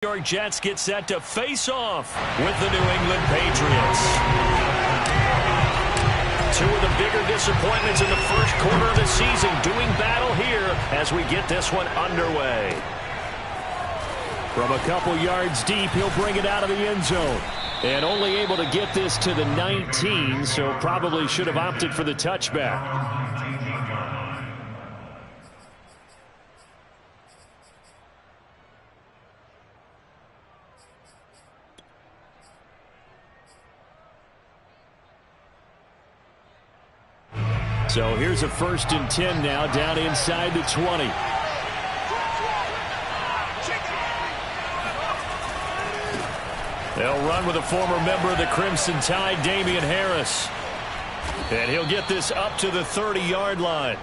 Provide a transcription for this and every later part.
New York Jets get set to face off with the New England Patriots. Two of the bigger disappointments in the first quarter of the season doing battle here as we get this one underway. From a couple yards deep, he'll bring it out of the end zone. And only able to get this to the 19, so probably should have opted for the touchback. So here's a 1st and 10 now down inside the 20. They'll run with a former member of the Crimson Tide, Damian Harris. And he'll get this up to the 30-yard line.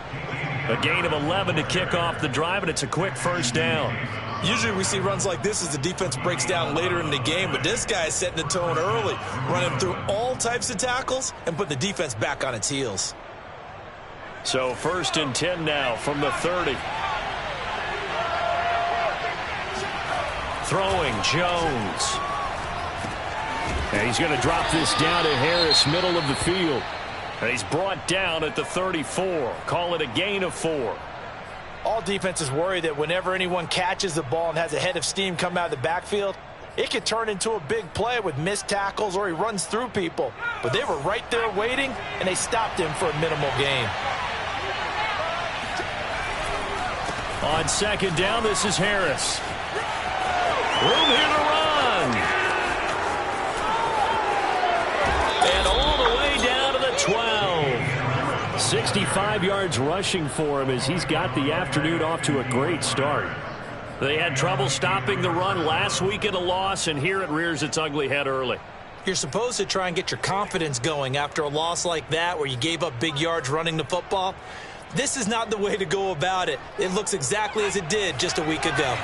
A gain of 11 to kick off the drive, and it's a quick 1st down. Usually we see runs like this as the defense breaks down later in the game, but this guy is setting the tone early, running through all types of tackles and putting the defense back on its heels. So 1st and 10 now from the 30. Throwing Jones. And he's going to drop this down to Harris, middle of the field. And he's brought down at the 34. Call it a gain of 4. All defenses worry that whenever anyone catches the ball and has a head of steam come out of the backfield, it could turn into a big play with missed tackles or he runs through people. But they were right there waiting, and they stopped him for a minimal gain. On 2nd down, this is Harris. Room here to run. And all the way down to the 12. 65 yards rushing for him as he's got the afternoon off to a great start. They had trouble stopping the run last week at a loss, and here it rears its ugly head early. You're supposed to try and get your confidence going after a loss like that where you gave up big yards running the football. This is not the way to go about it. It looks exactly as it did just a week ago.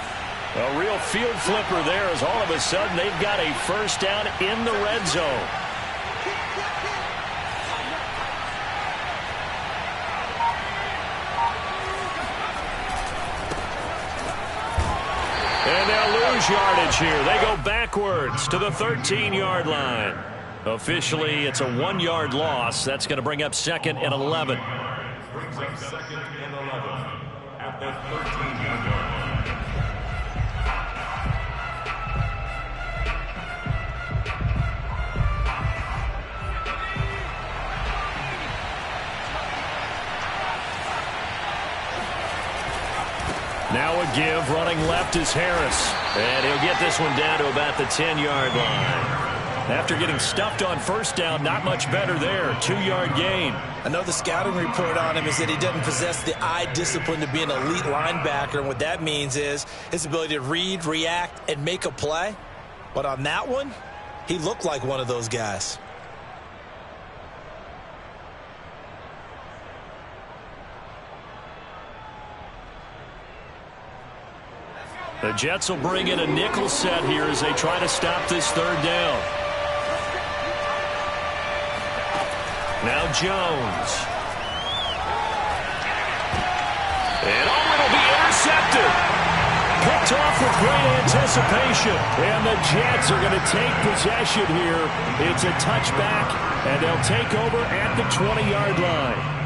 A real field flipper there as all of a sudden they've got a 1st down in the red zone. And they'll lose yardage here. They go backwards to the 13-yard line. Officially, it's a 1-yard loss. That's going to bring up 2nd and 11. Brings up 2nd and 11 at the 13-yard line. Now a give, running left is Harris. And he'll get this one down to about the 10-yard line. After getting stuffed on 1st down, not much better there. 2-yard gain. I know the scouting report on him is that he doesn't possess the eye discipline to be an elite linebacker, and what that means is his ability to read, react, and make a play. But on that one, he looked like one of those guys. The Jets will bring in a nickel set here as they try to stop this 3rd down. Now Jones. And it'll be intercepted. Picked off with great anticipation. And the Jets are going to take possession here. It's a touchback, and they'll take over at the 20-yard line.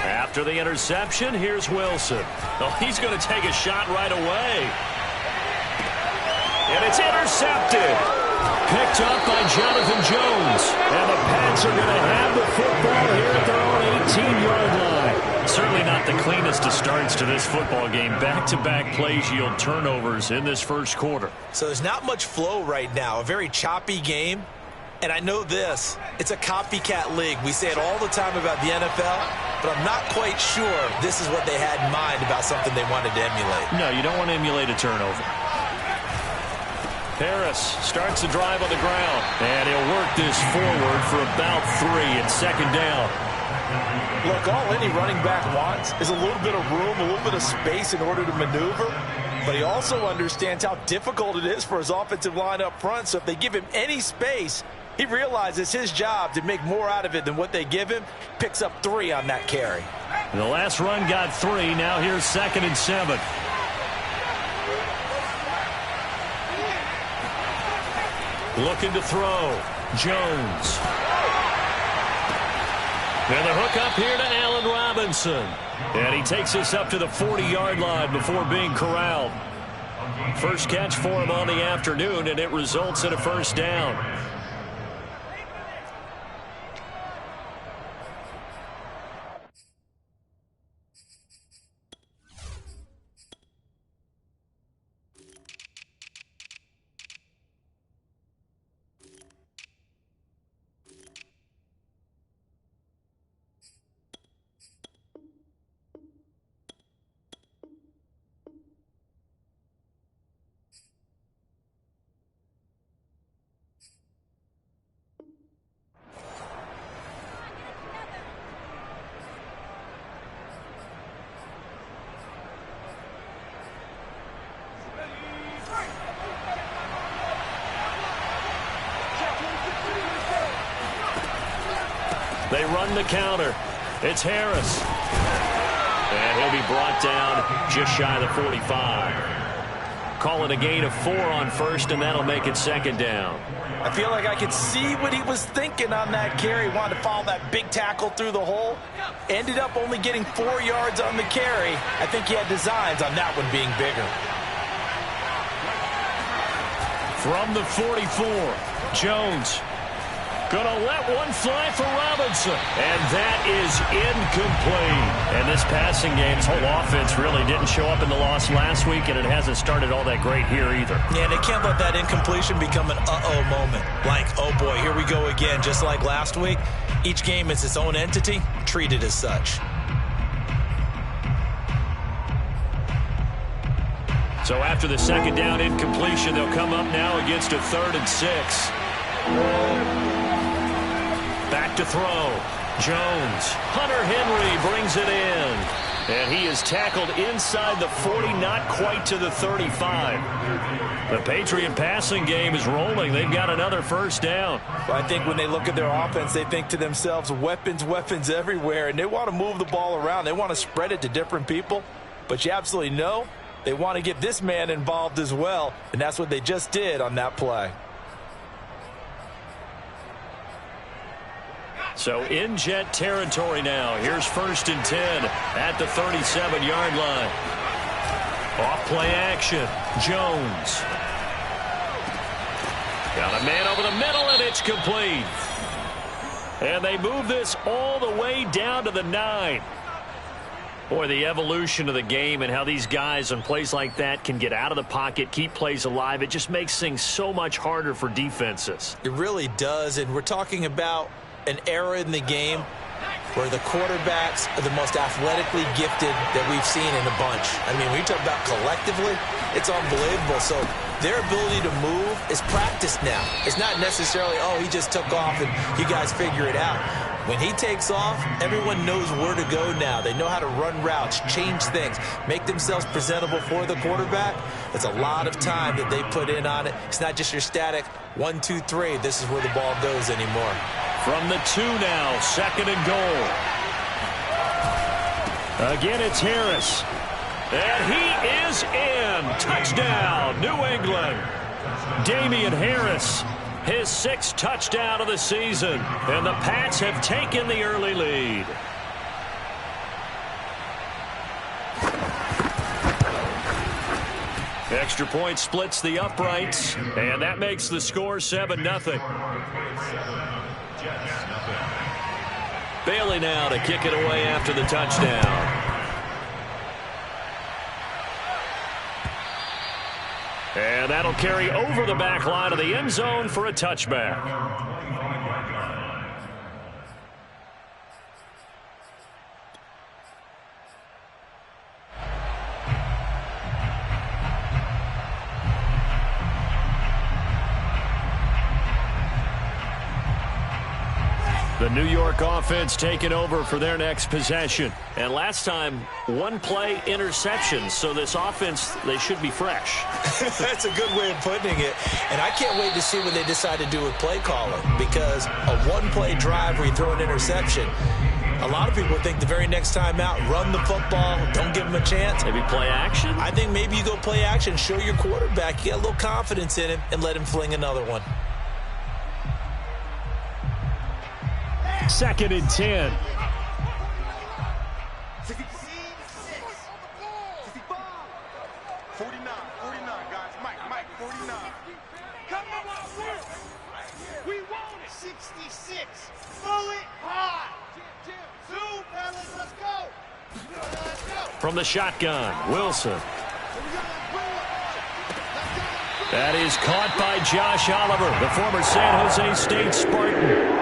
After the interception, here's Wilson. Oh, he's going to take a shot right away. And it's intercepted. Picked up by Jonathan Jones. And the Pats are going to have the football here at their own 18-yard line. Certainly not the cleanest of starts to this football game. Back-to-back plays yield turnovers in this 1st quarter. So there's not much flow right now. A very choppy game. And I know this, it's a copycat league. We say it all the time about the NFL, but I'm not quite sure this is what they had in mind about something they wanted to emulate. No, you don't want to emulate a turnover. Harris starts the drive on the ground, and he'll work this forward for about 3 and 2nd down. Look, all any running back wants is a little bit of room, a little bit of space in order to maneuver. but he also understands how difficult it is for his offensive line up front. So if they give him any space, he realizes his job to make more out of it than what they give him. Picks up 3 on that carry. The last run got 3. Now here's 2nd and 7. Looking to throw. Jones. And the hook up here to Allen Robinson. And he takes us up to the 40-yard line before being corralled. First catch for him on the afternoon, and it results in a first down. They run the counter. It's Harris. And he'll be brought down just shy of the 45. Call it a gain of 4 on first, and that'll make it 2nd down. I feel like I could see what he was thinking on that carry. Wanted to follow that big tackle through the hole. Ended up only getting 4 yards on the carry. I think he had designs on that one being bigger. From the 44, Jones. Gonna let one fly for Robinson. And that is incomplete. And this passing game, his whole offense really didn't show up in the loss last week, and it hasn't started all that great here either. Yeah, and they can't let that incompletion become an uh-oh moment. Like, oh boy, here we go again. Just like last week, each game is its own entity, treated as such. So after the 2nd down incompletion, they'll come up now against a 3rd and 6. Back to throw. Jones. Hunter Henry brings it in. And he is tackled inside the 40, not quite to the 35. The Patriot passing game is rolling. They've got another first down. Well, I think when they look at their offense, they think to themselves, weapons, weapons everywhere. And they want to move the ball around. They want to spread it to different people. But you absolutely know they want to get this man involved as well. And that's what they just did on that play. So in Jet territory now. Here's 1st and 10 at the 37-yard line. Off play action. Jones. Got a man over the middle, and it's complete. And they move this all the way down to the 9. Boy, the evolution of the game and how these guys on plays like that can get out of the pocket, keep plays alive, it just makes things so much harder for defenses. It really does, and we're talking about an era in the game where the quarterbacks are the most athletically gifted that we've seen in a bunch. I mean, when you talk about collectively, it's unbelievable. So their ability to move is practiced now. It's not necessarily, oh, he just took off and you guys figure it out. When he takes off, everyone knows where to go now. They know how to run routes, change things, make themselves presentable for the quarterback. It's a lot of time that they put in on it. It's not just your static 1, 2, 3. This is where the ball goes anymore. From the 2 now, 2nd and goal. Again, it's Harris. And he is in. Touchdown, New England. Damian Harris, his 6th touchdown of the season. And the Pats have taken the early lead. Extra point splits the uprights, and that makes the score 7-0. Bailey now to kick it away after the touchdown. And that'll carry over the back line of the end zone for a touchback. The New York offense taking over for their next possession. And last time, one play interception. So this offense, they should be fresh. That's a good way of putting it. And I can't wait to see what they decide to do with play calling. Because a one-play drive where you throw an interception, a lot of people think the very next time out, run the football, don't give them a chance. Maybe play action? I think maybe you go play action, show your quarterback, you got a little confidence in him, and let him fling another one. 2nd and 10. From the shotgun, Wilson. That is caught by Josh Oliver, the former San Jose State Spartan.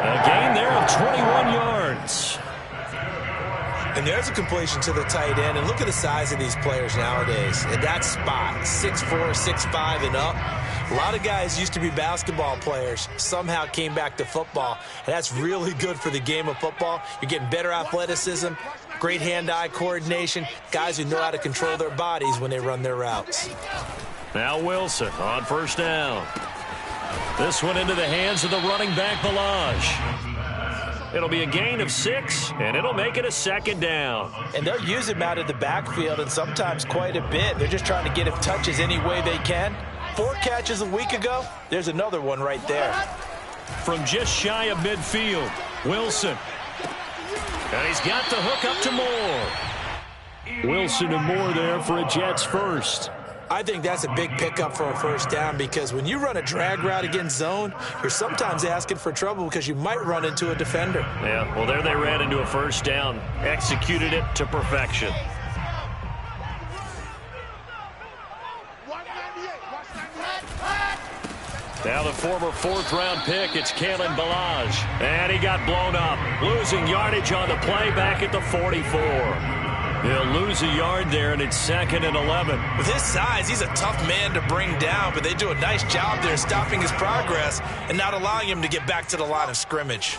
A gain there of 21 yards. And there's a completion to the tight end. And look at the size of these players nowadays. At that spot, 6'4", 6'5", and up. A lot of guys used to be basketball players, somehow came back to football. And that's really good for the game of football. You're getting better athleticism, great hand-eye coordination, guys who know how to control their bodies when they run their routes. Now Wilson on 1st down. This one into the hands of the running back, Balaj. It'll be a gain of 6, and it'll make it a 2nd down. And they'll use him out of the backfield, and sometimes quite a bit. They're just trying to get him touches any way they can. 4 catches a week ago. There's another one right there. From just shy of midfield, Wilson. And he's got the hook up to Moore. Wilson and Moore there for a Jets first. I think that's a big pickup for a 1st down, because when you run a drag route against zone, you're sometimes asking for trouble because you might run into a defender. Yeah, well, there they ran into a 1st down, executed it to perfection. Now the former 4th-round pick, it's Kalen Balaj. And he got blown up, losing yardage on the play back at the 44. He'll lose a yard there, and it's 2nd and 11. With his size, he's a tough man to bring down, but they do a nice job there stopping his progress and not allowing him to get back to the line of scrimmage.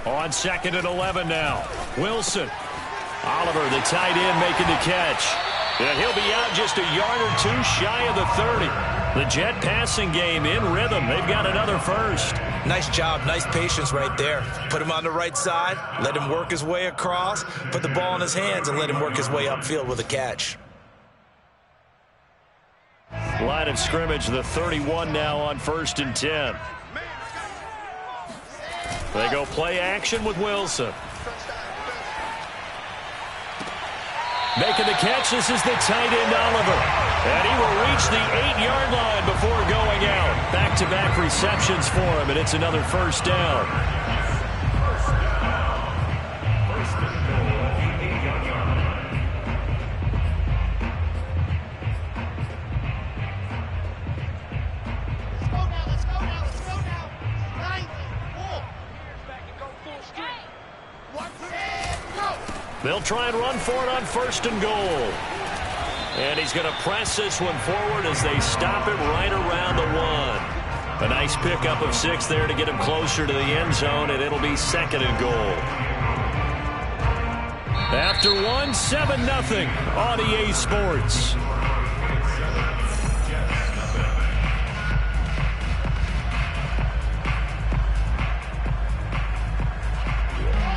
On 2nd and 11 now, Wilson. Oliver, the tight end, making the catch. And he'll be out just a yard or 2 shy of the 30. The Jet passing game in rhythm. They've got another 1st. Nice job, nice patience right there. Put him on the right side, let him work his way across, put the ball in his hands, and let him work his way upfield with a catch. Line of scrimmage, the 31 now on 1st and 10. They go play action with Wilson. Making the catch, this is the tight end, Oliver. And he will reach the 8-yard line before going out. Back-to-back receptions for him, and it's another 1st down. They'll try and run for it on 1st and goal. And he's going to press this one forward as they stop it right around the 1. A nice pickup of 6 there to get him closer to the end zone, and it'll be 2nd and goal. After 1, 7-0 on EA Sports.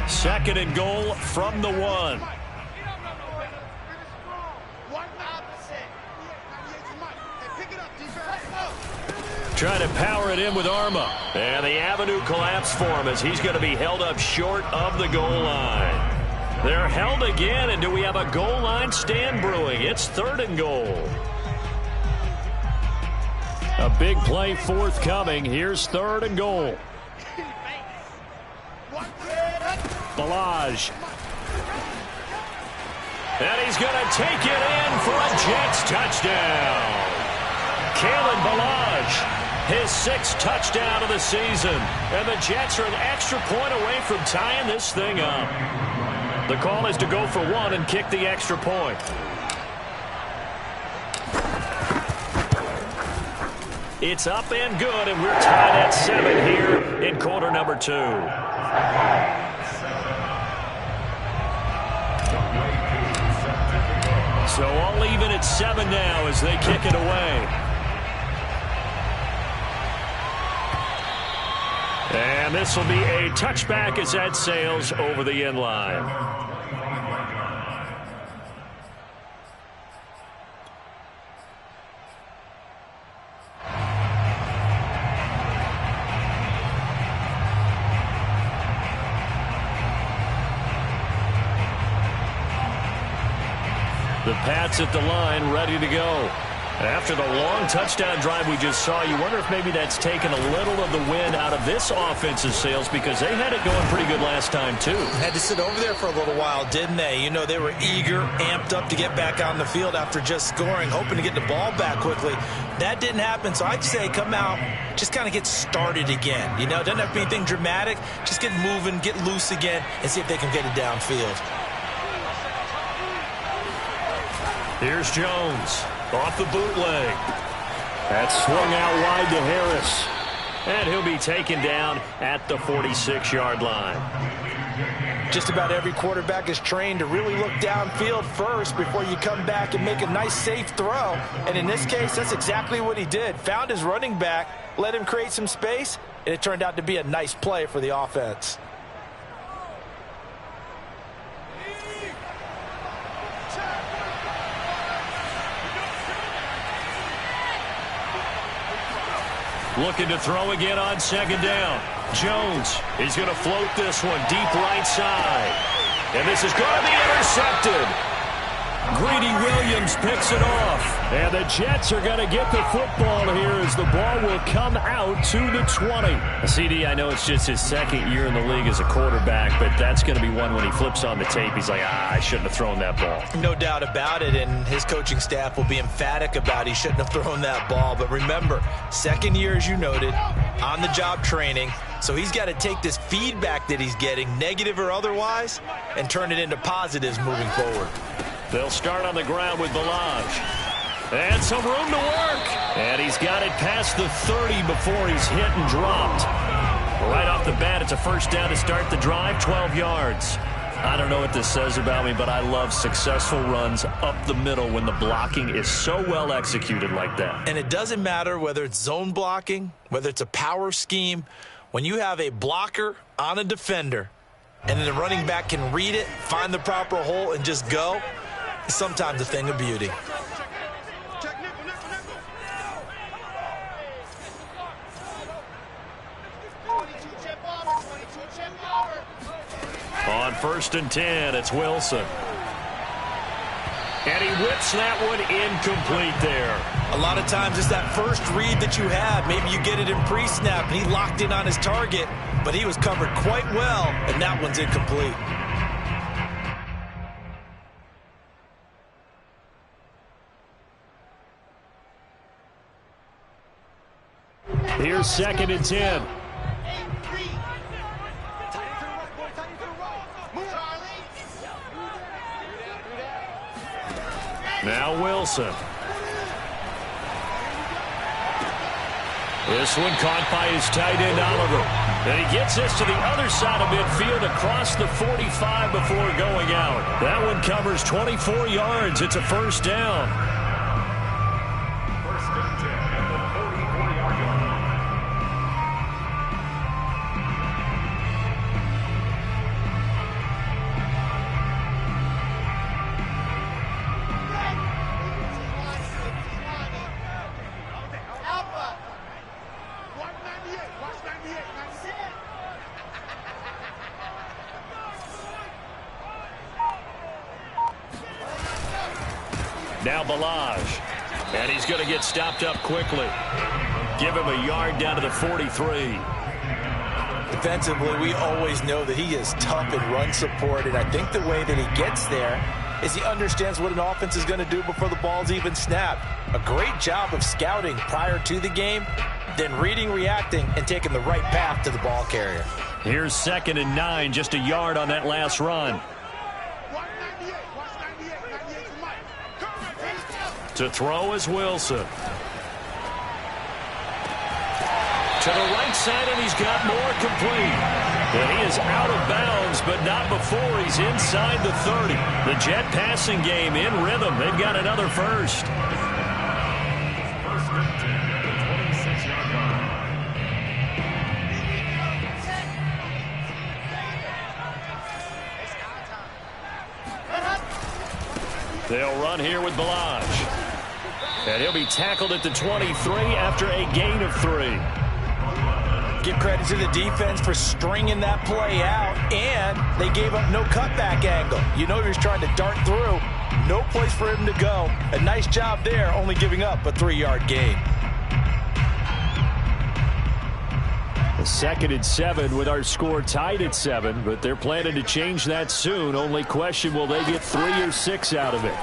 Second and goal from the 1. Trying to power it in with Arma. And the avenue collapsed for him as he's going to be held up short of the goal line. They're held again, and do we have a goal line stand brewing? It's 3rd and goal. A big play forthcoming. Here's 3rd and goal. Balaj. And he's going to take it in for a Jets touchdown. Kalen Balaj, his 6th touchdown of the season. And the Jets are an extra point away from tying this thing up. The call is to go for 1 and kick the extra point. It's up and good, and we're tied at 7 here in quarter number 2. So all even at 7 now as they kick it away. And this will be a touchback as that sails over the end line. The Pats at the line, ready to go. After the long touchdown drive we just saw, you wonder if maybe that's taken a little of the wind out of this offensive sails, because they had it going pretty good last time, too. Had to sit over there for a little while, didn't they? You know, they were eager, amped up to get back on the field after just scoring, hoping to get the ball back quickly. That didn't happen, so I'd say come out, just kind of get started again. You know, it doesn't have to be anything dramatic. Just get moving, get loose again, and see if they can get it downfield. Here's Jones. Off the bootleg. That's swung out wide to Harris. And he'll be taken down at the 46-yard line. Just about every quarterback is trained to really look downfield first before you come back and make a nice, safe throw. And in this case, that's exactly what he did. Found his running back, let him create some space, and it turned out to be a nice play for the offense. Looking to throw again on second down. Jones is going to float this one deep right side. And this is going to be intercepted. Greedy Williams picks it off. And the Jets are going to get the football here as the ball will come out to the 20. CD, I know it's just his second year in the league as a quarterback, but that's going to be one when he flips on the tape. He's like, I shouldn't have thrown that ball. No doubt about it, and his coaching staff will be emphatic about he shouldn't have thrown that ball. But remember, second year, as you noted, on-the-job training. So he's got to take this feedback that he's getting, negative or otherwise, and turn it into positives moving forward. They'll start on the ground with Balaj. And some room to work. And he's got it past the 30 before he's hit and dropped. Right off the bat, it's a first down to start the drive, 12 yards. I don't know what this says about me, but I love successful runs up the middle when the blocking is so well executed like that. And it doesn't matter whether it's zone blocking, whether it's a power scheme. When you have a blocker on a defender and then the running back can read it, find the proper hole, and just go, it's sometimes a thing of beauty. On 1st and 10, it's Wilson. And he whips that one incomplete there. A lot of times it's that first read that you have. Maybe you get it in pre-snap, and he locked in on his target, but he was covered quite well, and that one's incomplete. Here's 2nd and 10. Now Wilson. This one caught by his tight end, Oliver. And he gets this to the other side of midfield across the 45 before going out. That one covers 24 yards. It's a first down. First and 10 at the 44-yard line. Now Balaj. And he's going to get stopped up quickly. Give him a yard down to the 43. Defensively, we always know that he is tough in run support, and I think the way that he gets there is he understands what an offense is going to do before the ball's even snapped. A great job of scouting prior to the game, then reading, reacting, and taking the right path to the ball carrier. Here's 2nd and 9, just a yard on that last run. To throw is Wilson. To the right side, and he's got more complete. And he is out of bounds, but not before he's inside the 30. The Jet passing game in rhythm. They've got another first. First and 10 at the 26-yard line. They'll run here with Balaj. And he'll be tackled at the 23 after a gain of 3. Give credit to the defense for stringing that play out, and they gave up no cutback angle. You know he was trying to dart through. No place for him to go. A nice job there, only giving up a 3-yard gain. The 2nd and 7 with our score tied at 7, but they're planning to change that soon. Only question, will they get 3 or 6 out of it?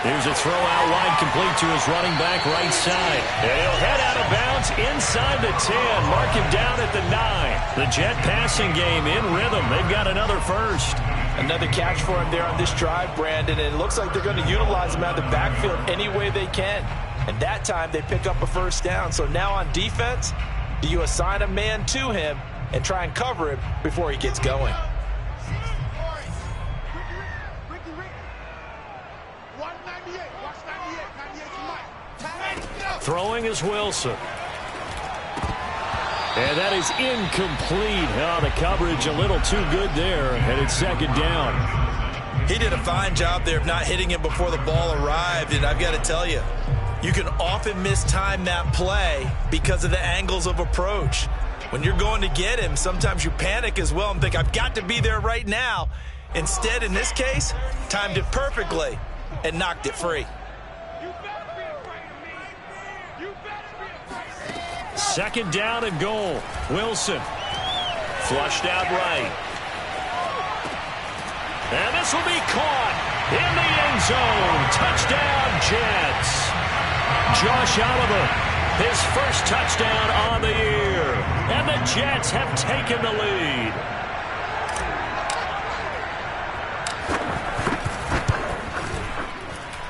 Here's a throw out wide, complete to his running back right side. And he'll head out of bounds inside the 10. Mark him down at the 9. The Jet passing game in rhythm. They've got another first. Another catch for him there on this drive, Brandon. And it looks like they're going to utilize him out of the backfield any way they can. And that time they pick up a first down. So now on defense, do you assign a man to him and try and cover him before he gets going? Throwing is Wilson. And that is incomplete. Oh, the coverage a little too good there, and it's 2nd down. He did a fine job there of not hitting him before the ball arrived, and I've got to tell you, you can often mistime that play because of the angles of approach. When you're going to get him, sometimes you panic as well and think, I've got to be there right now. Instead, in this case, timed it perfectly and knocked it free. 2nd down and goal. Wilson flushed out right. And this will be caught in the end zone. Touchdown, Jets. Josh Oliver, his first touchdown on the year. And the Jets have taken the lead.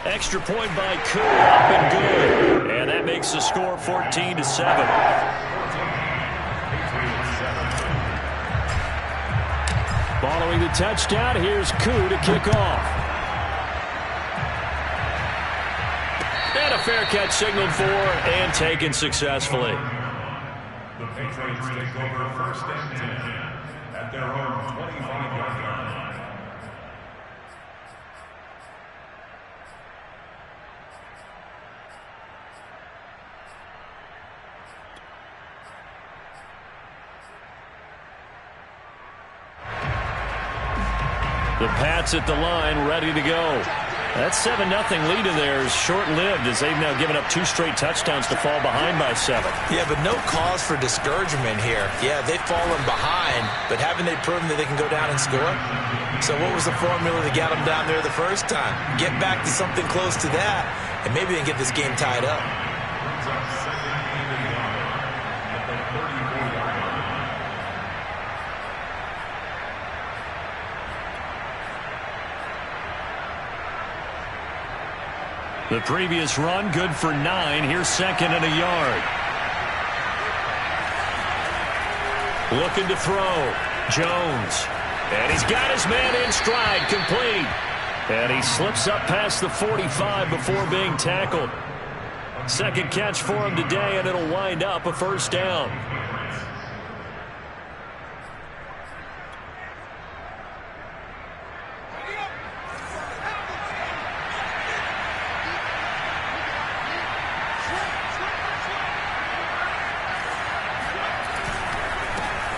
Extra point by Koo, up and good. And that makes the score 14-7. Following the touchdown, here's Koo to kick off. And a fair catch signaled for and taken successfully. The Patriots take over first and 10 at their own 25-yard line. The Pats at the line, ready to go. That 7-0 lead of theirs short-lived as they've now given up 2 straight touchdowns to fall behind by 7. Yeah, but no cause for discouragement here. Yeah, they've fallen behind, but haven't they proven that they can go down and score? So what was the formula that got them down there the first time? Get back to something close to that, and maybe they can get this game tied up. The previous run, good for 9. Here's 2nd and a yard. Looking to throw. Jones. And he's got his man in stride, complete. And he slips up past the 45 before being tackled. 2nd catch for him today, and it'll wind up a first down.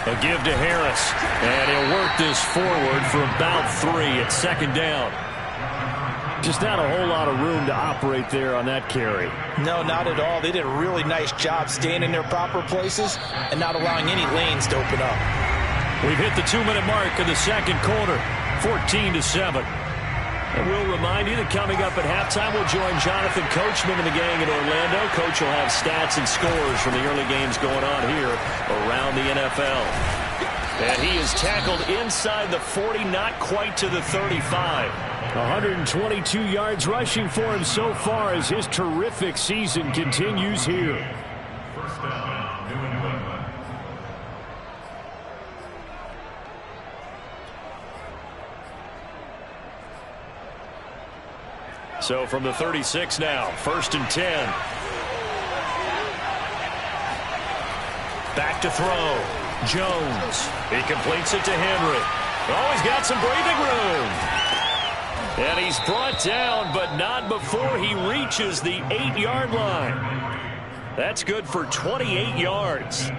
A give to Harris, and he'll work this forward for about 3 at 2nd down. Just not a whole lot of room to operate there on that carry. No, not at all. They did a really nice job staying in their proper places and not allowing any lanes to open up. We've hit the 2-minute mark of the 2nd quarter, 14-7. And we'll remind you that coming up at halftime, we'll join Jonathan Coachman and the gang in Orlando. Coach will have stats and scores from the early games going on here around the NFL. And he is tackled inside the 40, not quite to the 35. 122 yards rushing for him so far as his terrific season continues here. first down, New England. So from the 36 now, 1st and 10. Back to throw. Jones. He completes it to Henry. Oh, he's got some breathing room. And he's brought down, but not before he reaches the 8-yard line. That's good for 28 yards.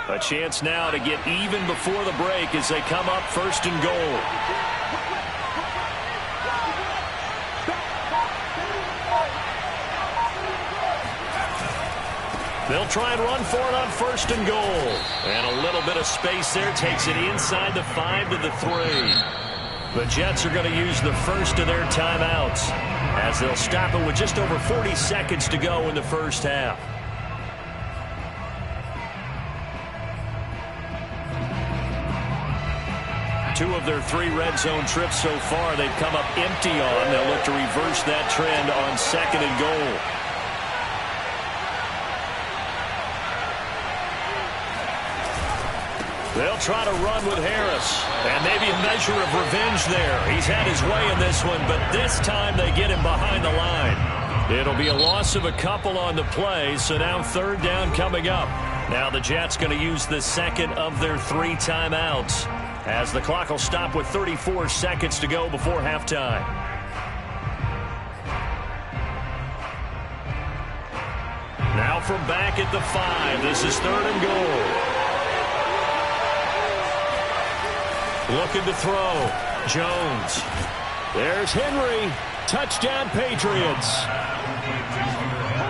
A chance now to get even before the break as they come up 1st and goal. They'll try and run for it on 1st and goal. And a little bit of space there takes it inside the 5 to the 3. The Jets are going to use the first of their timeouts as they'll stop it with just over 40 seconds to go in the first half. Two of their 3 red zone trips so far they've come up empty on. They'll look to reverse that trend on 2nd and goal. They'll try to run with Harris. And maybe a measure of revenge there. He's had his way in this one, but this time they get him behind the line. It'll be a loss of a couple on the play, so now 3rd down coming up. Now the Jets going to use the second of their 3 timeouts, as the clock will stop with 34 seconds to go before halftime. Now from back at the 5, this is 3rd and goal. Looking to throw. Jones. There's Henry. Touchdown, Patriots.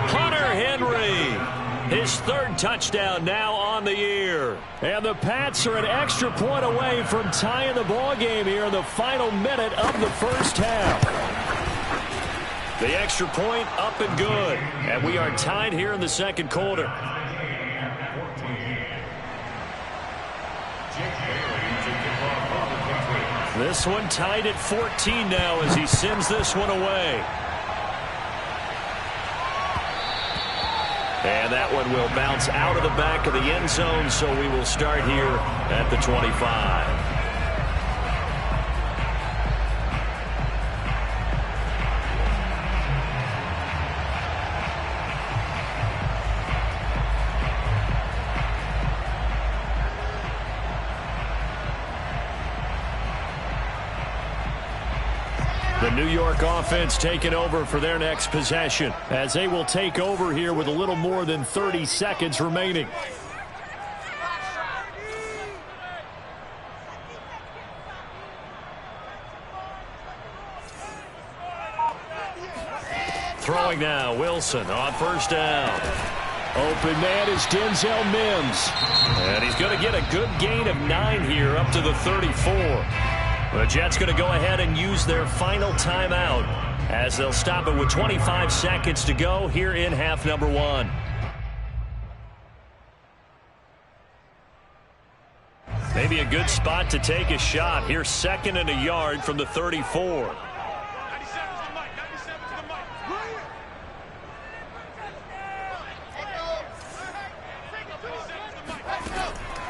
Hunter Henry. His 3rd touchdown now on the year. And the Pats are an extra point away from tying the ball game here in the final minute of the first half. The extra point up and good. And we are tied here in the 2nd quarter. This one tied at 14 now as he sends this one away. And that one will bounce out of the back of the end zone, so we will start here at the 25. The New York offense taking over for their next possession, as they will take over here with a little more than 30 seconds remaining. Throwing now, Wilson on 1st down. Open man is Denzel Mims. And he's going to get a good gain of 9 here up to the 34. The Jets going to go ahead and use their final timeout as they'll stop it with 25 seconds to go here in half number 1. Maybe a good spot to take a shot. Here's 2nd and a yard from the 34.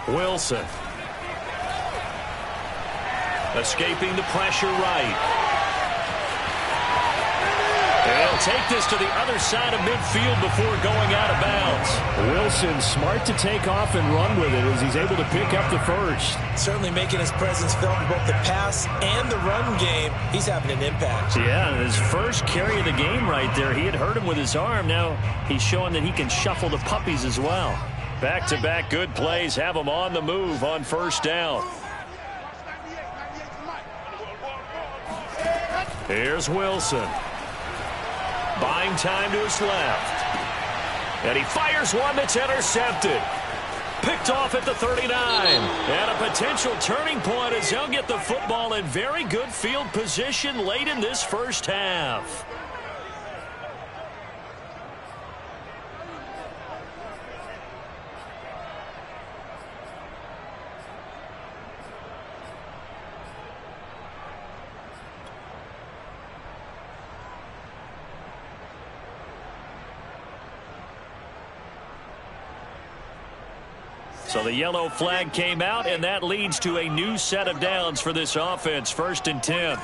Wilson. Escaping the pressure right. And they'll take this to the other side of midfield before going out of bounds. Wilson smart to take off and run with it as he's able to pick up the first. Certainly making his presence felt in both the pass and the run game. He's having an impact. Yeah, his first carry of the game right there. He had hurt him with his arm. Now he's showing that he can shuffle the puppies as well. Back-to-back good plays have him on the move on 1st down. Here's Wilson. Buying time to his left. And he fires one that's intercepted. Picked off at the 39. And a potential turning point as they'll get the football in very good field position late in this first half. So the yellow flag came out, and that leads to a new set of downs for this offense. 1st and 10.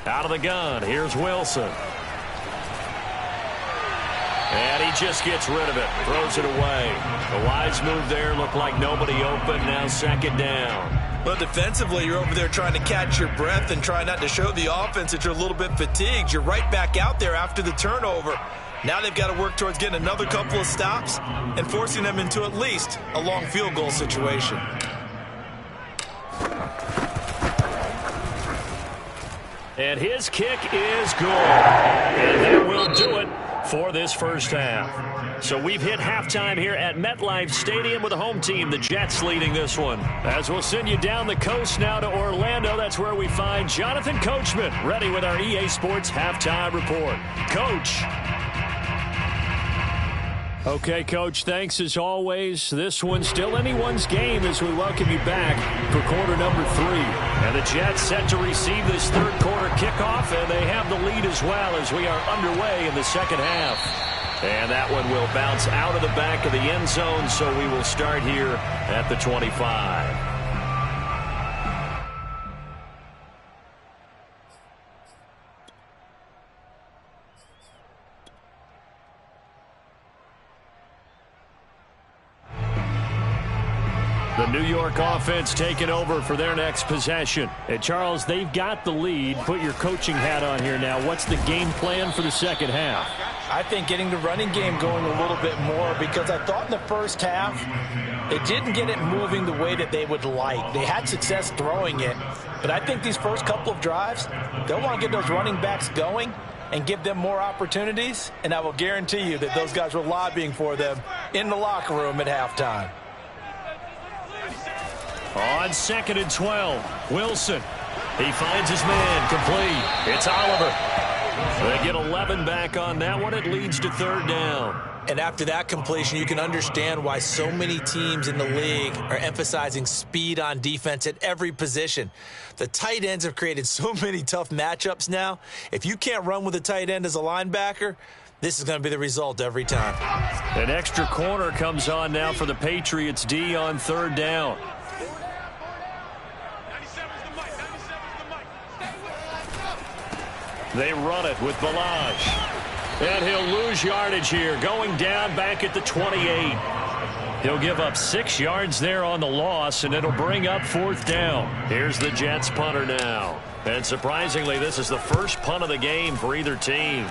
Out of the gun, here's Wilson. And he just gets rid of it, throws it away. The wise move there, looked like nobody open, now 2nd down. Well, defensively, you're over there trying to catch your breath and try not to show the offense that you're a little bit fatigued. You're right back out there after the turnover. Now they've got to work towards getting another couple of stops and forcing them into at least a long field goal situation. And his kick is good. And that will do it for this first half. So we've hit halftime here at MetLife Stadium with the home team, the Jets, leading this one. As we'll send you down the coast now to Orlando, that's where we find Jonathan Coachman, ready with our EA Sports halftime report. Coach. Okay, Coach, thanks as always. This one's still anyone's game as we welcome you back for quarter number 3. And the Jets set to receive this third quarter kickoff, and they have the lead as well as we are underway in the second half. And that one will bounce out of the back of the end zone, so we will start here at the 25. The New York offense taking over for their next possession. And Charles, they've got the lead. Put your coaching hat on here now. What's the game plan for the second half? I think getting the running game going a little bit more, because I thought in the first half they didn't get it moving the way that they would like. They had success throwing it, but I think these first couple of drives, they'll want to get those running backs going and give them more opportunities, and I will guarantee you that those guys were lobbying for them in the locker room at halftime. On 2nd and 12, Wilson. He finds his man, complete. It's Oliver. They get 11 back on that one. It leads to 3rd down. And after that completion, you can understand why so many teams in the league are emphasizing speed on defense at every position. The tight ends have created so many tough matchups now. If you can't run with a tight end as a linebacker, this is going to be the result every time. An extra corner comes on now for the Patriots D on 3rd down. They run it with Balaj. And he'll lose yardage here, going down back at the 28. He'll give up 6 yards there on the loss, and it'll bring up 4th down. Here's the Jets punter now. And surprisingly, this is the first punt of the game for either team.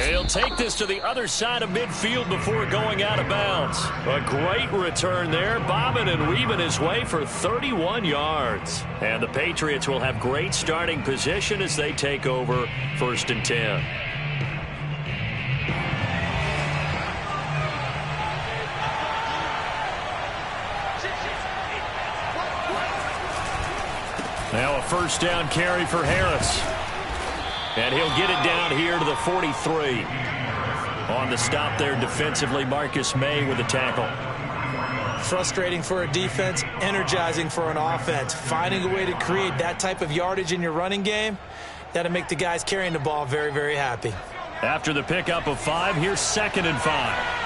He'll take this to the other side of midfield before going out of bounds. A great return there, bobbing and weaving his way for 31 yards. And the Patriots will have great starting position as they take over 1st and 10. Now a 1st down carry for Harris. And he'll get it down here to the 43. On the stop there defensively, Marcus May with a tackle. Frustrating for a defense, energizing for an offense. Finding a way to create that type of yardage in your running game, that'll make the guys carrying the ball very, very happy. After the pickup of 5, here's 2nd and 5.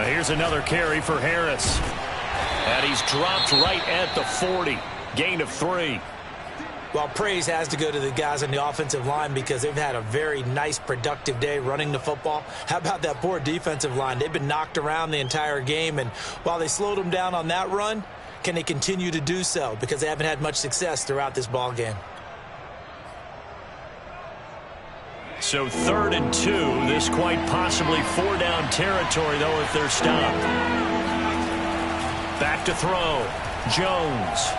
Here's another carry for Harris. And he's dropped right at the 40. Gain of 3. Well, praise has to go to the guys on the offensive line because they've had a very nice, productive day running the football. How about that poor defensive line? They've been knocked around the entire game, and while they slowed them down on that run, can they continue to do so? Because they haven't had much success throughout this ball game. So 3rd and 2, this quite possibly 4-down territory, though, if they're stopped. Back to throw. Jones.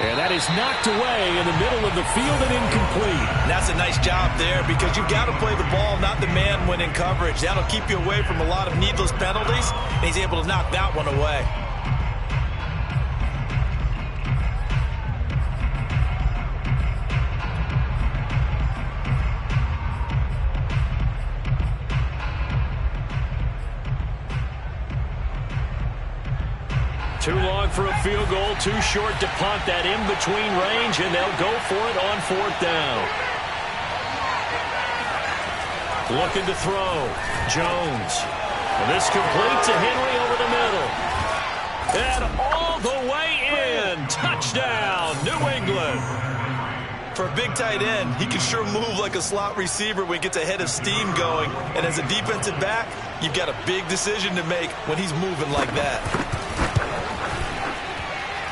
And that is knocked away in the middle of the field and incomplete. And that's a nice job there because you've got to play the ball, not the man when in coverage. That'll keep you away from a lot of needless penalties, and he's able to knock that one away. Too long for a field goal, too short to punt. That in-between range, and they'll go for it on 4th down. Looking to throw. Jones. And this complete to Henry over the middle. And all the way in. Touchdown, New England. For a big tight end, he can sure move like a slot receiver when he gets a head of steam going. And as a defensive back, you've got a big decision to make when he's moving like that.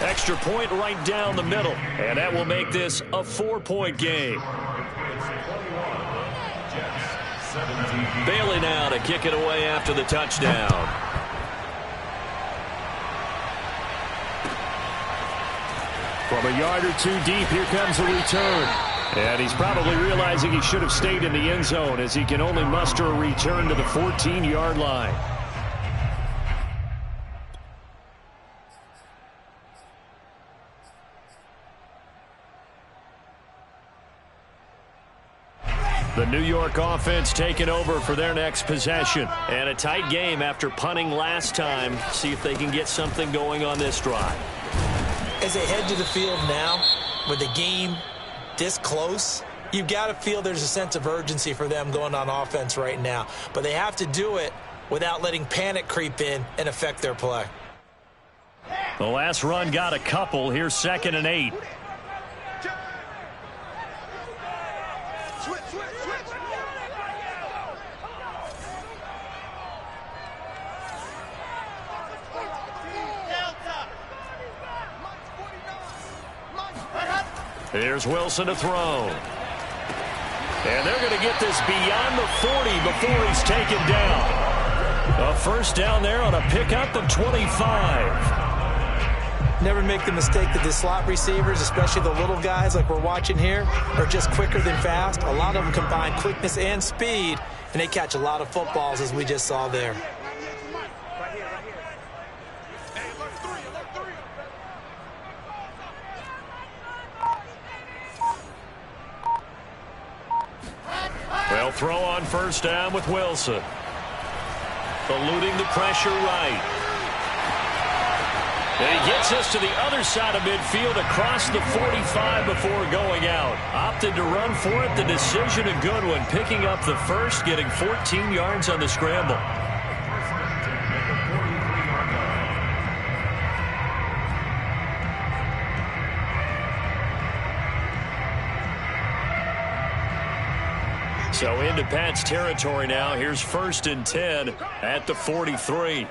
Extra point right down the middle. And that will make this a 4-point game. Bailey now to kick it away after the touchdown. From a yard or two deep, here comes a return. And he's probably realizing he should have stayed in the end zone as he can only muster a return to the 14-yard line. The New York offense taking over for their next possession. And a tight game after punting last time. See if they can get something going on this drive. As they head to the field now, with the game this close, you've got to feel there's a sense of urgency for them going on offense right now. But they have to do it without letting panic creep in and affect their play. The last run got a couple. Here's 2nd and 8. Here's Wilson to throw. And they're going to get this beyond the 40 before he's taken down. A first down there on a pickup of 25. Never make the mistake that the slot receivers, especially the little guys like we're watching here, are just quicker than fast. A lot of them combine quickness and speed, and they catch a lot of footballs, as we just saw there. They'll throw on first down with Wilson. Eluding the pressure right. And he gets us to the other side of midfield across the 45 before going out. Opted to run for it. The decision a good one. Picking up the first, getting 14 yards on the scramble. So into Pat's territory now. Here's 1st and 10 at the 43.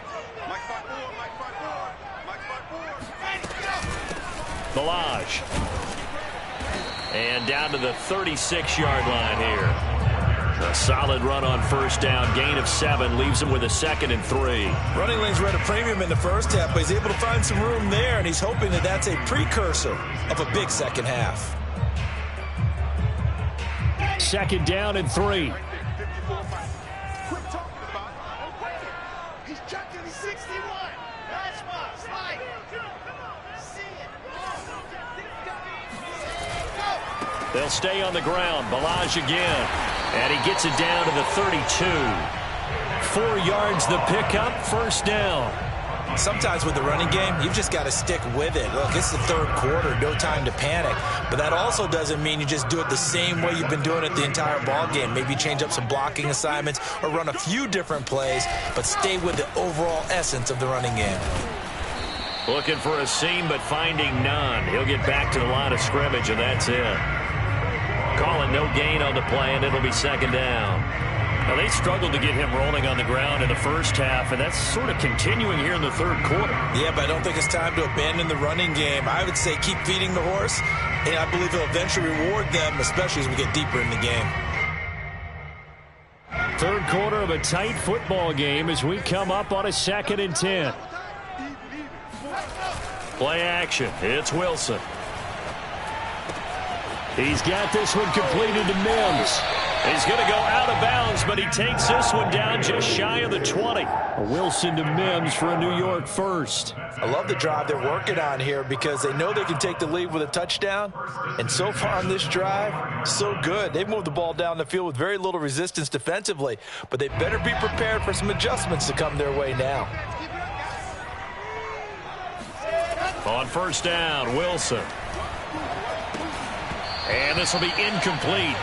Balaj. And down to the 36-yard line here. A solid run on first down. Gain of 7 leaves him with a 2nd and 3. Running lanes were at a premium in the first half, but he's able to find some room there, and he's hoping that that's a precursor of a big second half. 2nd down and 3. They'll stay on the ground. Balaj again. And he gets it down to the 32. 4 yards the pickup. First down. Sometimes with the running game, you've just got to stick with it. Look, it's the 3rd quarter, no time to panic. But that also doesn't mean you just do it the same way you've been doing it the entire ball game. Maybe change up some blocking assignments or run a few different plays, but stay with the overall essence of the running game. Looking for a seam, but finding none. He'll get back to the line of scrimmage, and that's it. Calling no gain on the play, and it'll be 2nd down. Now, they struggled to get him rolling on the ground in the first half, and that's sort of continuing here in the 3rd quarter. Yeah, but I don't think it's time to abandon the running game. I would say keep feeding the horse, and I believe he'll eventually reward them, especially as we get deeper in the game. 3rd quarter of a tight football game as we come up on a 2nd and 10. Play action. It's Wilson. He's got this one completed to Mims. He's going to go out of bounds, but he takes this one down just shy of the 20. Wilson to Mims for a New York first. I love the drive they're working on here because they know they can take the lead with a touchdown. And so far on this drive, so good. They've moved the ball down the field with very little resistance defensively, but they better be prepared for some adjustments to come their way now. On first down, Wilson. And this will be incomplete.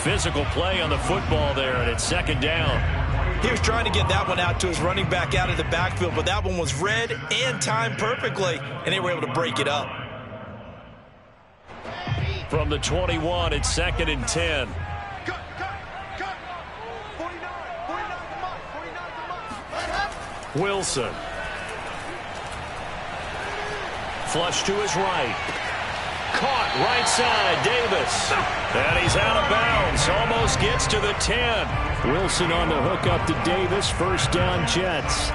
Physical play on the football there, and it's second down. He was trying to get that one out to his running back out of the backfield, but that one was read and timed perfectly, and they were able to break it up. From the 21, it's second and 10. Wilson. Flush to his right. Caught right side, Davis. And he's out of bounds. Almost gets to the 10. Wilson on the hook up to Davis. First down, Jets.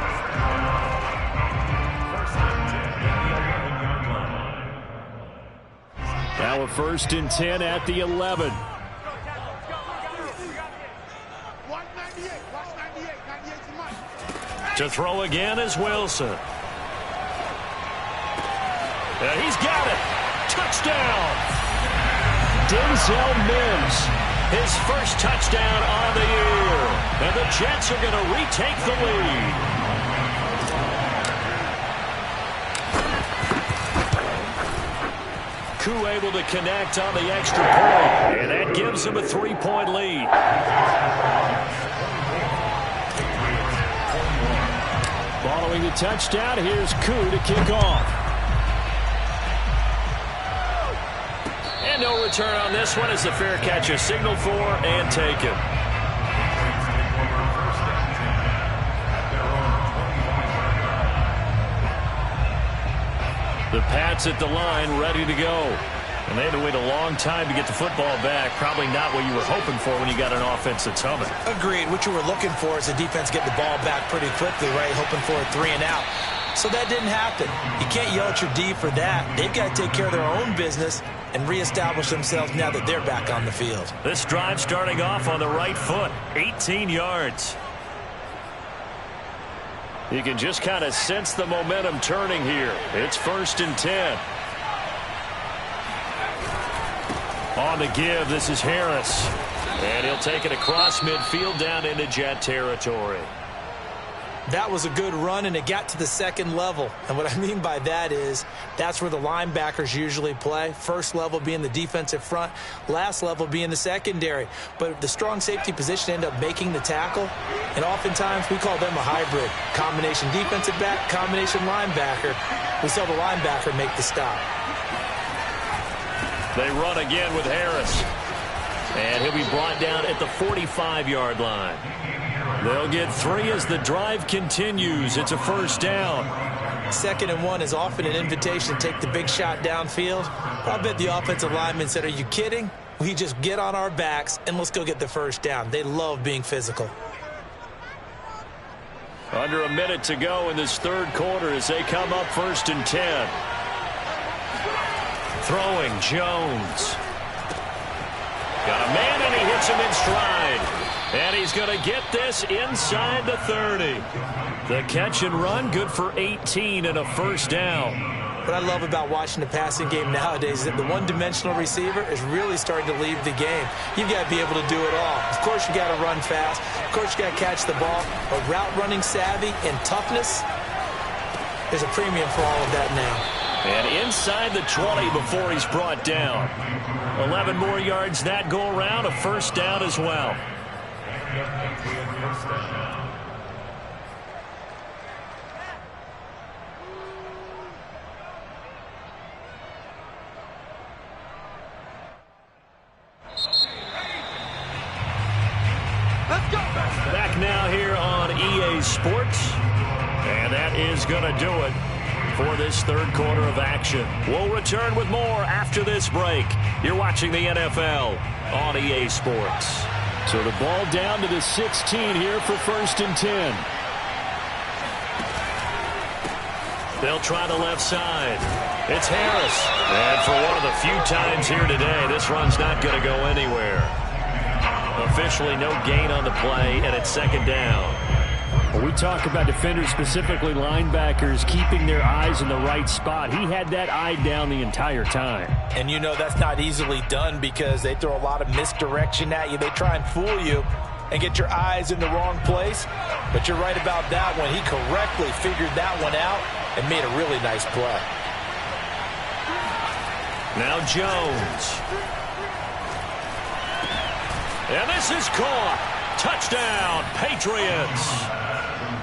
Now a first and 10 at the 11. To throw again is Wilson. And he's got it. Touchdown. Denzel Mims. His first touchdown on the year. And the Jets are going to retake the lead. Koo able to connect on the extra point. And that gives him a 3-point lead. Following the touchdown, here's Koo to kick off. And no return on this one as the fair catch is signaled for and taken. The Pats at the line ready to go. And they had to wait a long time to get the football back. Probably not what you were hoping for when you got an offense that's humming. Agreed. What you were looking for is the defense get the ball back pretty quickly, right? Hoping for a 3 and out. So that didn't happen. You can't yell at your D for that. They've got to take care of their own business and reestablish themselves now that they're back on the field. This drive starting off on the right foot. 18 yards. You can just kind of sense the momentum turning here. It's first and 10. On the give, this is Harris. And he'll take it across midfield down into Jet territory. That was a good run, and it got to the second level. And what I mean by that is that's where the linebackers usually play. First level being the defensive front, last level being the secondary. But the strong safety position ended up making the tackle, and oftentimes we call them a hybrid. Combination defensive back, combination linebacker. We saw the linebacker make the stop. They run again with Harris. And he'll be brought down at the 45-yard line. They'll get 3 as the drive continues. It's a first down. 2nd and 1 is often an invitation to take the big shot downfield. I bet the offensive lineman said, are you kidding? We just get on our backs and let's go get the first down. They love being physical. Under a minute to go in this third quarter as they come up first and 10. Throwing Jones. Got a man and he hits him in stride. And he's going to get this inside the 30. The catch and run good for 18 and a first down. What I love about watching the passing game nowadays is that the one-dimensional receiver is really starting to leave the game. You've got to be able to do it all. Of course, you got to run fast. Of course, you got to catch the ball. But route running savvy and toughness, there's a premium for all of that now. And inside the 20 before he's brought down. 11 more yards that go around, a first down as well. Let's go. Back now here on EA Sports. And that is going to do it for this third quarter of action. We'll return with more after this break. You're watching the NFL on EA Sports. So the ball down to the 16 here for first and 10. They'll try the left side. It's Harris. And for one of the few times here today, this run's not going to go anywhere. Officially no gain on the play, and it's second down. Well, we talk about defenders, specifically linebackers, keeping their eyes in the right spot. He had that eye down the entire time. And you know that's not easily done because they throw a lot of misdirection at you. They try and fool you and get your eyes in the wrong place. But you're right about that one. He correctly figured that one out and made a really nice play. Now Jones. And this is caught. Touchdown, Patriots.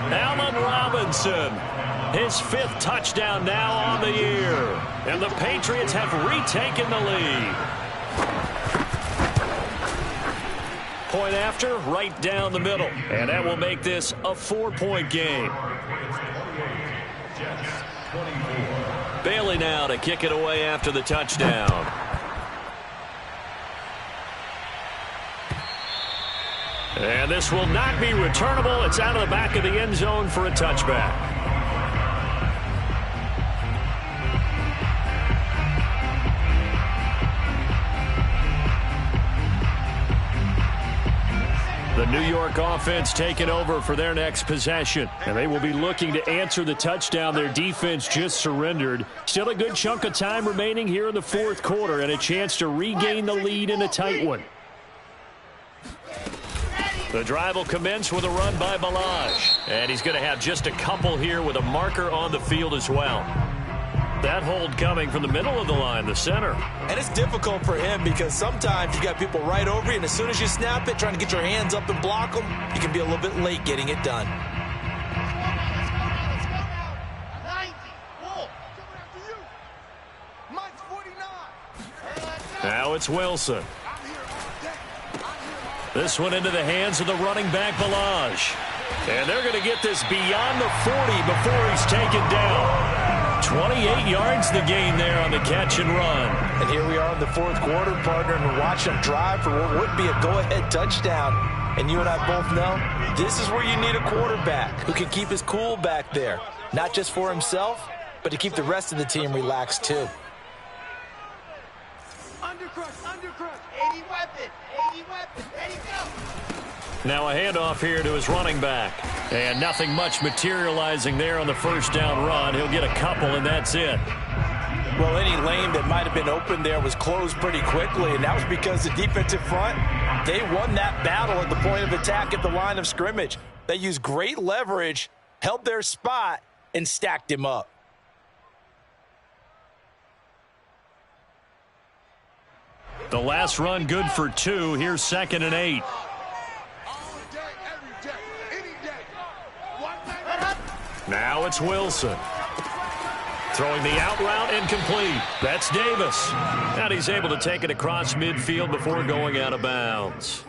Allen Robinson, his 5th touchdown now on the year. And the Patriots have retaken the lead. Point after, right down the middle. And that will make this a 4-point game. Bailey now to kick it away after the touchdown. And this will not be returnable. It's out of the back of the end zone for a touchback. The New York offense taking over for their next possession. And they will be looking to answer the touchdown their defense just surrendered. Still a good chunk of time remaining here in the 4th quarter and a chance to regain the lead in a tight one. The drive will commence with a run by Balaj. And he's going to have just a couple here with a marker on the field as well. That hold coming from the middle of the line, the center. And it's difficult for him because sometimes you got people right over you, and as soon as you snap it, trying to get your hands up and block them, you can be a little bit late getting it done. Now it's Wilson. This one into the hands of the running back, Balaj. And they're going to get this beyond the 40 before he's taken down. 28 yards the gain there on the catch and run. And here we are in the 4th quarter, partner, and we're watching him drive for what would be a go-ahead touchdown. And you and I both know this is where you need a quarterback who can keep his cool back there. Not just for himself, but to keep the rest of the team relaxed too. Undercrush, 80 weapon, ready, go. Now a handoff here to his running back. And nothing much materializing there on the first down run. He'll get a couple, and that's it. Well, any lane that might have been open there was closed pretty quickly, and that was because the defensive front, they won that battle at the point of attack at the line of scrimmage. They used great leverage, held their spot, and stacked him up. The last run good for 2. Here's 2nd and 8. Now it's Wilson. Throwing the out route incomplete. That's Davis. And he's able to take it across midfield before going out of bounds.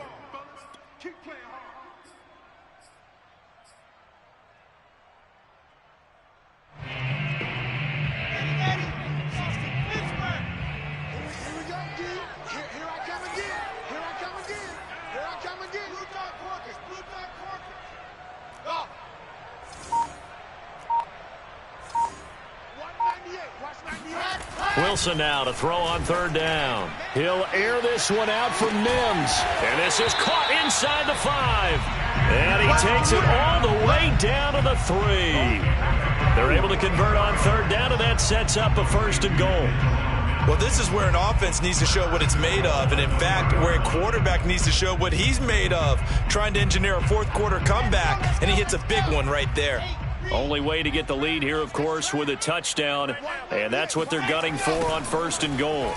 Wilson now to throw on 3rd down. He'll air this one out from Mims. And this is caught inside the 5. And he takes it all the way down to the 3. They're able to convert on 3rd down, and that sets up a 1st and goal. Well, this is where an offense needs to show what it's made of. And, in fact, where a quarterback needs to show what he's made of, trying to engineer a 4th quarter comeback. And he hits a big one right there. Only way to get the lead here, of course, with a touchdown. And that's what they're gunning for on 1st and goal.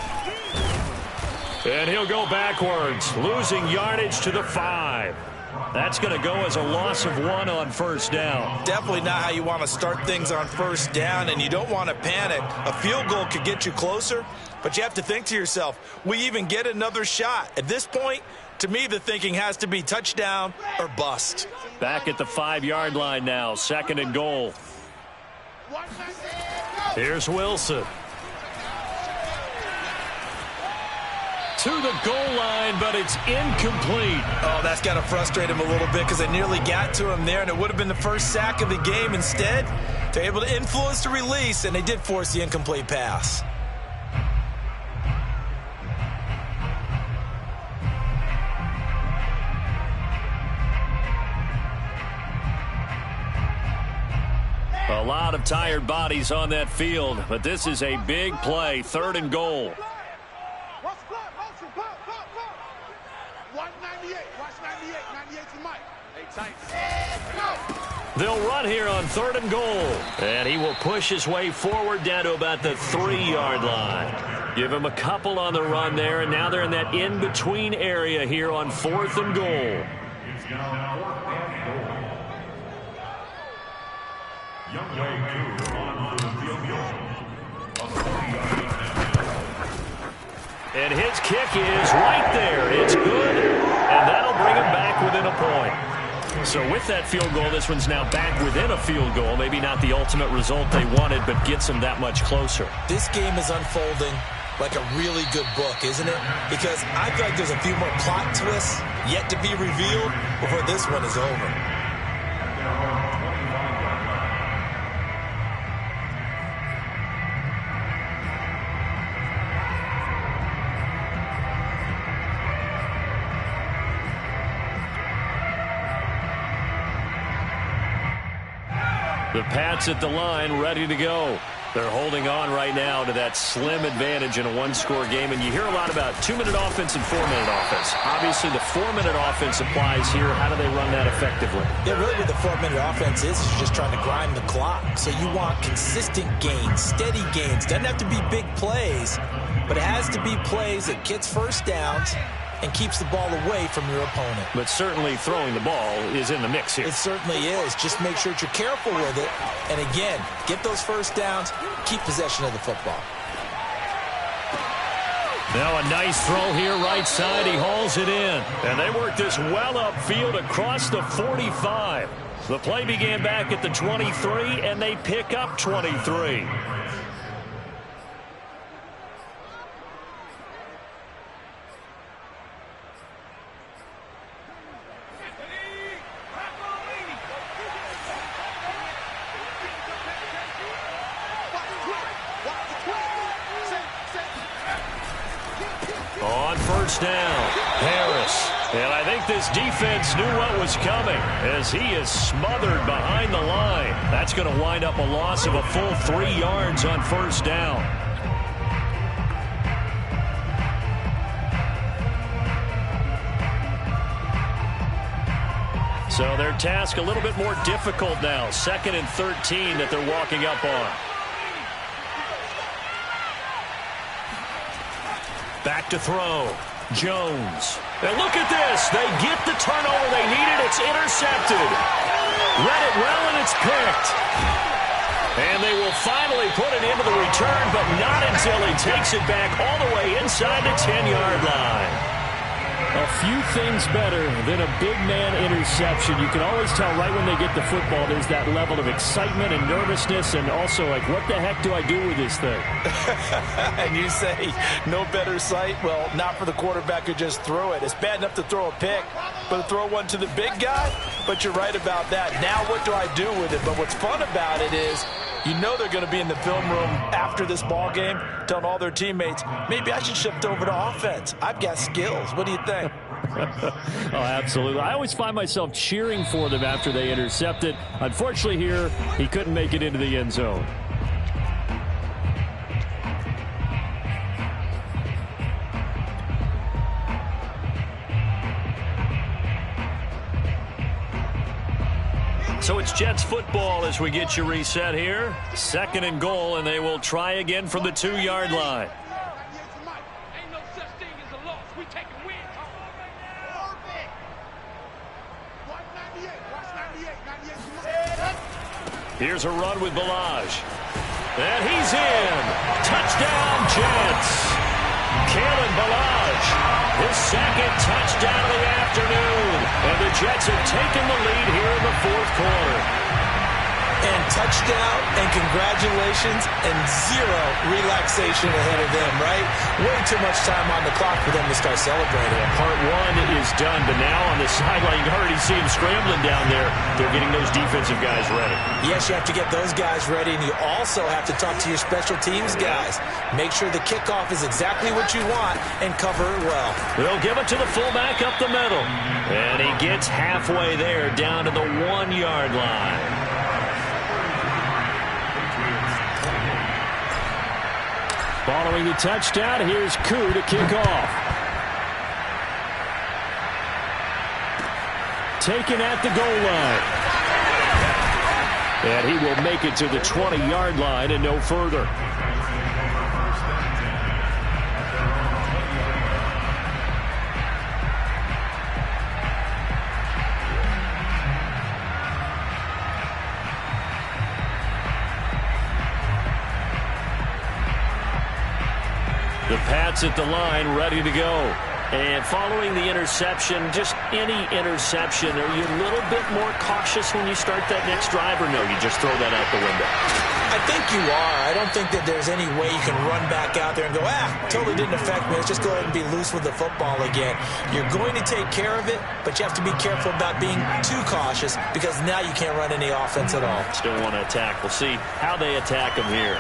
And he'll go backwards, losing yardage to the 5. That's going to go as a loss of 1 on 1st down. Definitely not how you want to start things on 1st down, and you don't want to panic. A field goal could get you closer, but you have to think to yourself, will you even get another shot? At this point, to me, the thinking has to be touchdown or bust. Back at the 5-yard line now, 2nd and goal. Here's Wilson. To the goal line, but it's incomplete. Oh, that's got to frustrate him a little bit because they nearly got to him there, and it would have been the first sack of the game. Instead, they're able to influence the release, and they did force the incomplete pass. A lot of tired bodies on that field, but this is a big play, 3rd and goal. They'll run here on 3rd and goal. And he will push his way forward down to about the 3-yard line. Give him a couple on the run there, and now they're in that in-between area here on 4th and goal. It's now 4th and goal. Young Wei on for the field goal. A 40-yard attempt. And his kick is right there. It's good, and that'll bring him back within a point. So with that field goal, this one's now back within a field goal. Maybe not the ultimate result they wanted, but gets them that much closer. This game is unfolding like a really good book, isn't it? Because I feel like there's a few more plot twists yet to be revealed before this one is over. The Pats at the line, ready to go. They're holding on right now to that slim advantage in a one-score game. And you hear a lot about 2-minute offense and 4-minute offense. Obviously, the 4-minute offense applies here. How do they run that effectively? Yeah, really what the 4-minute offense is you're just trying to grind the clock. So you want consistent gains, steady gains. Doesn't have to be big plays, but it has to be plays that gets first downs and keeps the ball away from your opponent. But certainly throwing the ball is in the mix here. It certainly is. Just make sure that you're careful with it. And again, get those first downs, keep possession of the football. Now a nice throw here right side. He hauls it in. And they work this well upfield across the 45. The play began back at the 23, and they pick up 23. On first down, Harris. And I think this defense knew what was coming as he is smothered behind the line. That's going to wind up a loss of a full 3 yards on first down. So their task a little bit more difficult now. 2nd and 13 that they're walking up on. Back to throw. Jones. And look at this. They get the turnover they needed. It's intercepted. Read it well, and it's picked. And they will finally put it into the return, but not until he takes it back all the way inside the 10-yard line. A few things better than a big man interception. You can always tell right when they get the football, there's that level of excitement and nervousness, and also like, what the heck do I do with this thing? And you say no better sight? Well, not for the quarterback who just threw it. It's bad enough to throw a pick, but to throw one to the big guy? But you're right about that. Now what do I do with it? But what's fun about it is you know they're going to be in the film room after this ball game telling all their teammates, maybe I should shift over to offense. I've got skills. What do you think? Oh, absolutely. I always find myself cheering for them after they intercept it. Unfortunately here, he couldn't make it into the end zone. So it's Jets football as we get you reset here. 2nd and goal, and they will try again from the 2-yard line. Ain't no such thing as a loss. We taking wins. Watch 98. Here's a run with Balaj. And he's in. Touchdown, Jets. Kalen Balaj, his 2nd touchdown of the afternoon. And the Jets have taken the lead here in the 4th quarter. And touchdown and congratulations and zero relaxation ahead of them, right? Way too much time on the clock for them to start celebrating. Part 1 is done, but now on the sideline, you already see him scrambling down there. They're getting those defensive guys ready. Yes, you have to get those guys ready, and you also have to talk to your special teams guys. Make sure the kickoff is exactly what you want and cover it well. They'll give it to the fullback up the middle. And he gets halfway there down to the 1-yard line. Following the touchdown, here's Koo to kick off. Taken at the goal line. And he will make it to the 20-yard line and no further. Jets at the line, ready to go. And following the interception, just any interception, are you a little bit more cautious when you start that next drive, or no, you just throw that out the window? I think you are. I don't think that there's any way you can run back out there and go, totally didn't affect me. Let's just go ahead and be loose with the football again. You're going to take care of it, but you have to be careful about being too cautious because now you can't run any offense at all. Still want to attack. We'll see how they attack them here.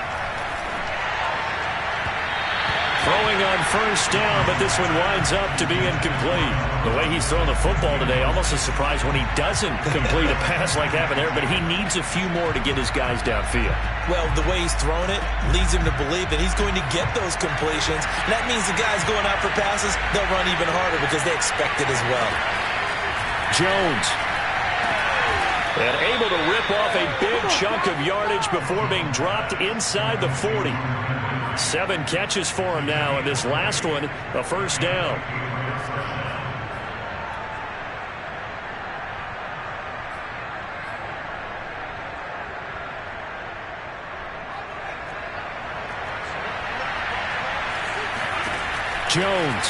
Throwing on first down, but this one winds up to be incomplete. The way he's thrown the football today, almost a surprise when he doesn't complete a pass like happened there, but he needs a few more to get his guys downfield. Well, the way he's thrown it leads him to believe that he's going to get those completions. And that means the guys going out for passes, they'll run even harder because they expect it as well. Jones. And able to rip off a big chunk of yardage before being dropped inside the 40. 7 catches for him now, and this last one, a first down. Jones.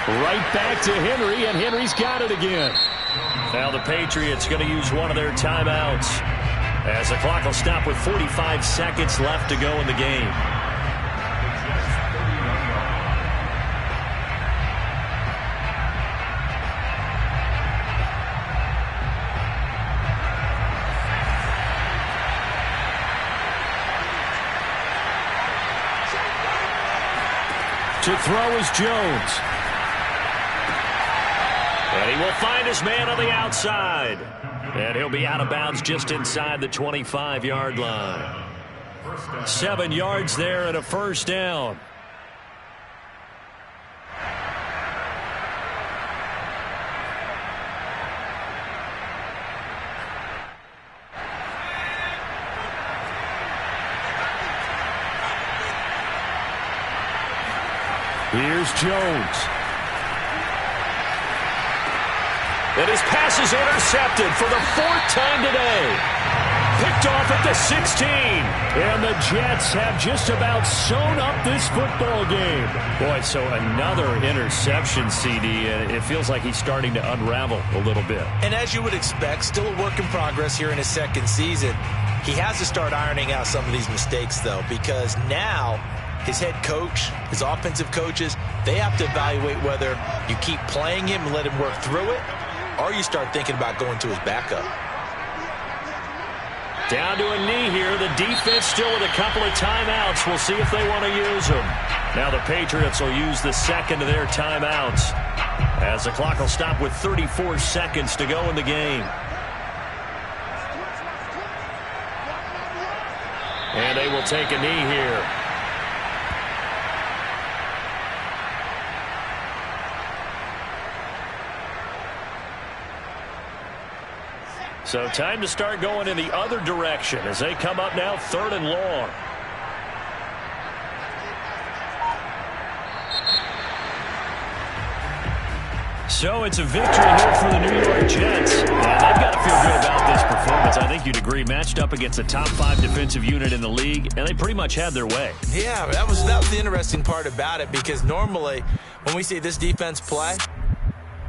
Right back to Henry, and Henry's got it again. Now the Patriots going to use one of their timeouts, as the clock will stop with 45 seconds left to go in the game. To throw is Jones. And he will find his man on the outside. And he'll be out of bounds just inside the 25-yard line. 7 yards there and a first down. Here's Jones. And his pass is intercepted for the 4th time today. Picked off at the 16. And the Jets have just about sewn up this football game. Boy, so another interception, CD. And it feels like he's starting to unravel a little bit. And as you would expect, still a work in progress here in his second season. He has to start ironing out some of these mistakes, though, because now his head coach, his offensive coaches, they have to evaluate whether you keep playing him and let him work through it, or you start thinking about going to his backup. Down to a knee here. The defense still with a couple of timeouts. We'll see if they want to use them. Now the Patriots will use the second of their timeouts, as the clock will stop with 34 seconds to go in the game. And they will take a knee here. So time to start going in the other direction as they come up now 3rd and long. So it's a victory here for the New York Jets. And they've got to feel good about this performance. I think you'd agree, matched up against a top 5 defensive unit in the league, and they pretty much had their way. Yeah, that was the interesting part about it, because normally when we see this defense play,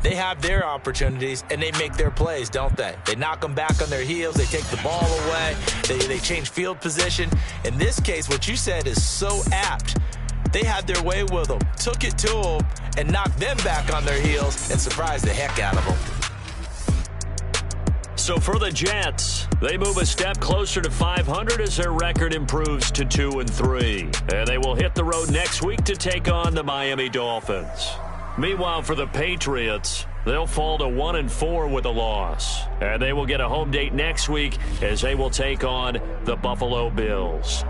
they have their opportunities, and they make their plays, don't they? They knock them back on their heels. They take the ball away. They change field position. In this case, what you said is so apt. They had their way with them, took it to them, and knocked them back on their heels and surprised the heck out of them. So for the Jets, they move a step closer to 500 as their record improves to 2-3. And they will hit the road next week to take on the Miami Dolphins. Meanwhile, for the Patriots, they'll fall to 1-4 with a loss. And they will get a home date next week as they will take on the Buffalo Bills.